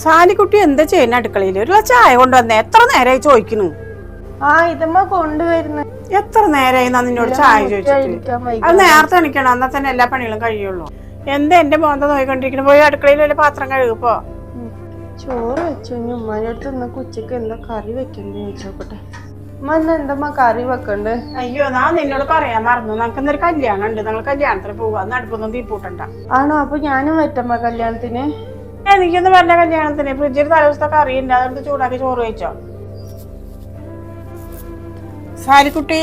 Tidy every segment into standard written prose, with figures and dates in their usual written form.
സാലിക്കുട്ടി എന്താ ചെയ്യുന്ന അടുക്കളയിൽ? ഒരു ചായ കൊണ്ടുവന്നേ. എത്ര നേരമായി ചോദിക്കുന്നു? ഇതമ്മ കൊണ്ടുവരുന്നു. എത്ര നേരമായി നിന്നോട് ചായ ചോദിച്ചിട്ട്? അത് നേരത്തെ എണിക്കണം, എന്നാൽ തന്നെ എല്ലാ പണികളും കഴിയുള്ളൂ. എന്താ എന്റെ മോന്ത നോയിക്കൊണ്ടിരിക്കുന്നു? പോയി അടുക്കളയിൽ വല്ല പാത്രം കഴുകപ്പോ. ചോറ് വെച്ചു. ഉമ്മാൻ്റെ അടുത്ത് ഇന്നൊക്കെ ഉച്ചക്ക് എന്താ കറി വെക്കണ്ടേ ചോദിച്ചോക്കട്ടെ. ഉമ്മ ഇന്ന് എന്താ കറി വെക്കണ്ട്? അയ്യോ, ഞാൻ നിന്നോട് പറയാൻ മറന്നു. നമുക്ക് ഇന്നൊരു കല്യാണം ഉണ്ട്. ഞങ്ങൾ കല്യാണത്തിന് പോവാ. അന്ന് അടുപ്പൊന്നും തീപ്പൂട്ടണ്ട. ആണോ? അപ്പൊ ഞാനും വറ്റമ്മ കല്യാണത്തിന്. എനിക്കൊന്നും പറഞ്ഞ കല്യാണത്തിന് ഫ്രിഡ്ജിൽ തലേദിവസത്തെ കറി ഉണ്ട്. അതെടുത്ത് ചൂടാക്കി ചോറ് വെച്ചോ. സാലിക്കുട്ടി,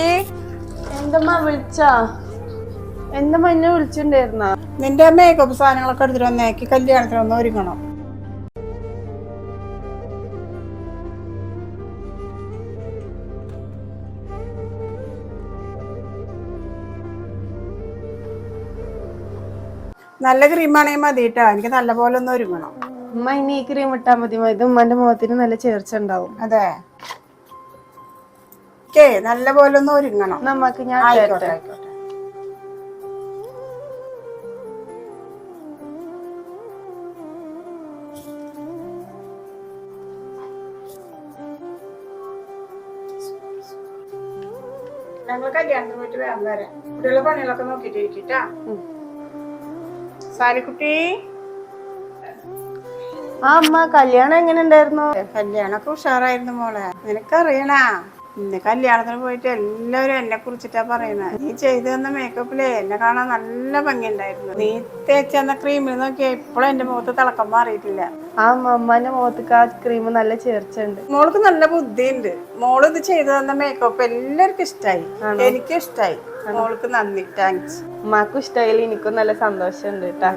എന്തമ്മ വിളിച്ചാ? എന്തമ്മ എന്നെ വിളിച്ചിട്ടുണ്ടായിരുന്ന? നിന്റെ മേക്കപ്പ് സാധനങ്ങളൊക്കെ എടുത്തിട്ട് വന്നേക്ക്. കല്യാണത്തിനൊന്നും ഒരുങ്ങണം. നല്ല ക്രീമാണെങ്കിൽ മതി കേട്ടോ. എനിക്ക് നല്ല പോലെ ഒന്ന് ഒരുങ്ങണം. ഉമ്മ ഇനി ഈ ക്രീം ഇട്ടാ മതി. ഇത് ഉമ്മാന്റെ മുഖത്തിന് നല്ല ചേർച്ച ഉണ്ടാവും. അതെ, നല്ല പോലെ ഒന്ന് ഒരുങ്ങണം. നമ്മക്ക് ഞാൻ ആയിക്കോട്ടെ ആയിക്കോട്ടെ. ഞങ്ങൾ കല്യാണത്തിന് പോയിട്ട് വേഗം വരാം. ഇവിടെയുള്ള പണികളൊക്കെ നോക്കിട്ട് ഇരിക്കട്ടാ. സാലിക്കുട്ടി, അമ്മ കല്യാണം എങ്ങനെ ഉണ്ടായിരുന്നു? കല്യാണൊക്കെ ഉഷാറായിരുന്നു മോളെ. നിനക്കറിയണ ഇന്ന് കല്യാണത്തിന് പോയിട്ട് എല്ലാവരും എന്നെ കുറിച്ചിട്ടാ പറയുന്നത്. നീ ചെയ്തു തന്ന മേക്കപ്പിലേ എന്നെ കാണാൻ നല്ല ഭംഗിയുണ്ടായിരുന്നു. നീ തേച്ച് തന്ന ക്രീമിൽ നോക്കിയാ ഇപ്പോഴും എന്റെ മുഖത്ത് തിളക്കം മാറിയിട്ടില്ല. അമ്മന്റെ മുഖത്തേക്ക് ആ ക്രീം നല്ല ചേർച്ച ഉണ്ട്. മോൾക്ക് നല്ല ബുദ്ധിയുണ്ട്. മോള് ഇത് ചെയ്തു തന്ന മേക്കപ്പ് എല്ലാവർക്കും ഇഷ്ടായി. എനിക്കും ഇഷ്ടായി. മോൾക്ക് നന്ദി, താങ്ക്സ്. ഉമ്മാക്കും ഇഷ്ടമായില്ല, എനിക്കും നല്ല സന്തോഷമുണ്ട് കേട്ടാ.